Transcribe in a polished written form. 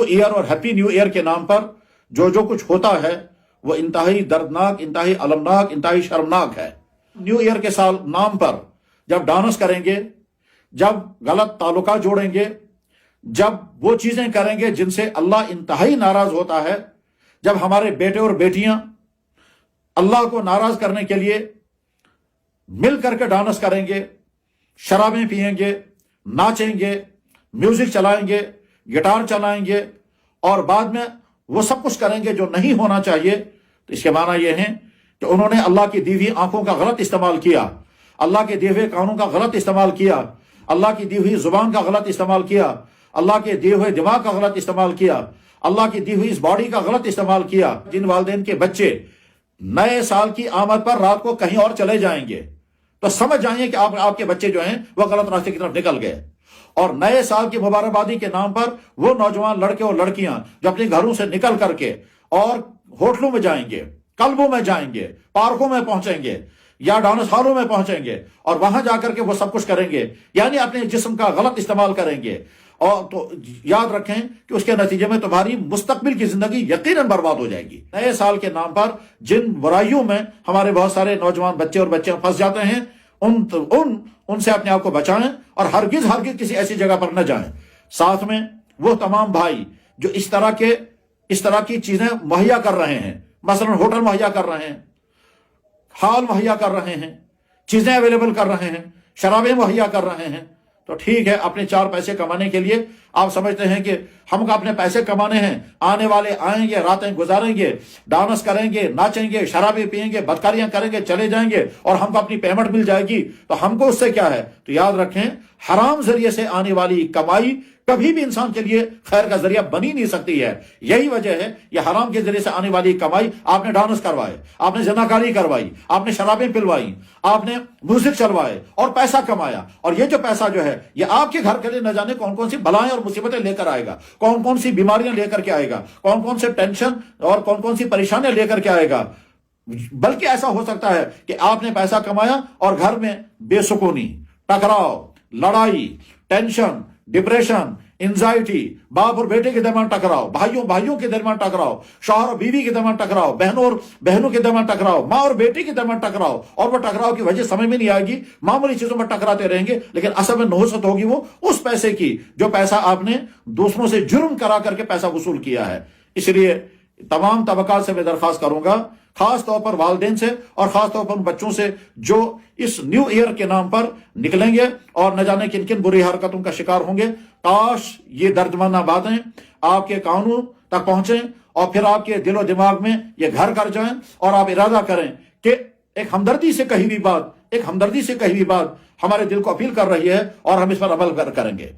Year اور happy new year کے نام پر جو کچھ ہوتا ہے وہ انتہائی دردناک، انتہائی المناک، انتہائی شرمناک ہے۔ نیو ایئر کے سال نام پر جب ڈانس کریں گے، جب غلط تعلقات جوڑیں گے، جب وہ چیزیں کریں گے جن سے اللہ انتہائی ناراض ہوتا ہے، جب ہمارے بیٹے اور بیٹیاں اللہ کو ناراض کرنے کے لیے مل کر کے ڈانس کریں گے، شرابیں پئیں گے، ناچیں گے، میوزک چلائیں گے، گٹار چلائیں گے، اور بعد میں وہ سب کچھ کریں گے جو نہیں ہونا چاہیے، تو اس کے معنی یہ ہیں کہ انہوں نے اللہ کی دی ہوئی آنکھوں کا غلط استعمال کیا، اللہ کے دیے ہوئے کانوں کا غلط استعمال کیا، اللہ کی دی ہوئی زبان کا غلط استعمال کیا، اللہ کے دیے ہوئے دماغ کا غلط استعمال کیا، اللہ کی دی ہوئی اس باڈی کا غلط استعمال کیا۔ جن والدین کے بچے نئے سال کی آمد پر رات کو کہیں اور چلے جائیں گے تو سمجھ جائیں کہ آپ کے بچے جو ہیں وہ غلط راستے کی طرف نکل گئے، اور نئے سال کی مبارکبادی کے نام پر وہ نوجوان لڑکے اور لڑکیاں جو اپنے گھروں سے نکل کر کے اور ہوٹلوں میں جائیں گے، کلبوں میں جائیں گے، پارکوں میں پہنچیں گے یا ڈانس ہالوں میں پہنچیں گے اور وہاں جا کر کے وہ سب کچھ کریں گے، یعنی اپنے جسم کا غلط استعمال کریں گے، اور تو یاد رکھیں کہ اس کے نتیجے میں تمہاری مستقبل کی زندگی یقیناً برباد ہو جائے گی۔ نئے سال کے نام پر جن برائیوں میں ہمارے بہت سارے نوجوان بچے اور بچیاں پھنس جاتے ہیں، ان سے اپنے آپ کو بچائیں اور ہرگز کسی ایسی جگہ پر نہ جائیں۔ ساتھ میں وہ تمام بھائی جو اس طرح کی چیزیں مہیا کر رہے ہیں، مثلا ہوٹل مہیا کر رہے ہیں، ہال مہیا کر رہے ہیں، چیزیں اویلیبل کر رہے ہیں، شرابیں مہیا کر رہے ہیں، تو ٹھیک ہے، اپنے چار پیسے کمانے کے لیے آپ سمجھتے ہیں کہ ہم کو اپنے پیسے کمانے ہیں، آنے والے آئیں گے، راتیں گزاریں گے، ڈانس کریں گے، ناچیں گے، شرابیں پئیں گے، بدکاریاں کریں گے، چلے جائیں گے اور ہم کو اپنی پیمنٹ مل جائے گی، تو ہم کو اس سے کیا ہے؟ تو یاد رکھیں، حرام ذریعے سے آنے والی کمائی کبھی بھی انسان کے لیے خیر کا ذریعہ بنی نہیں سکتی ہے۔ یہی وجہ ہے یہ حرام کے ذریعے سے آنے والی کمائی، آپ نے ڈانس کروائے، آپ نے زناکاری کروائی، آپ نے شرابیں پلوائی، آپ نے میوزک چلوائے اور پیسہ کمایا، اور یہ جو پیسہ جو ہے یہ آپ کے گھر کے لیے نہ جانے کون کون سی بلائیں اور مصیبتیں لے کر آئے گا، کون کون سی بیماریاں لے کر کے آئے گا، کون کون سے ٹینشن اور کون کون سی پریشانیاں لے کر کے آئے گا۔ بلکہ ایسا ہو سکتا ہے کہ آپ نے پیسہ کمایا اور گھر میں بے سکونی، ٹکراؤ، لڑائی، ٹینشن، ڈپریشن، انزائٹی، باپ اور بیٹے کے درمیان ٹکراؤ، بھائیوں کے درمیان ٹکراؤ، شوہر اور بیوی کے درمیان ٹکراؤ، بہنوں اور بہنوں کے درمیان ٹکراؤ، ماں اور بیٹی کے درمیان ٹکراؤ، اور وہ ٹکراؤ کی وجہ سمجھ میں نہیں آئے گی، معمولی چیزوں میں ٹکراتے رہیں گے، لیکن اصل میں نحوست ہوگی وہ اس پیسے کی جو پیسہ آپ نے دوسروں سے جرم کرا کر کے پیسہ وصول کیا ہے۔ اس لیے تمام طبقات سے میں درخواست کروں گا، خاص طور پر والدین سے اور خاص طور پر ان بچوں سے جو اس نیو ایئر کے نام پر نکلیں گے اور نہ جانے کن کن بری حرکتوں کا شکار ہوں گے، کاش یہ دردمندہ باتیں آپ کے کانوں تک پہنچیں اور پھر آپ کے دل و دماغ میں یہ گھر کر جائیں اور آپ ارادہ کریں کہ ایک ہمدردی سے کہی ہوئی بات ہمارے دل کو اپیل کر رہی ہے اور ہم اس پر عمل کریں گے۔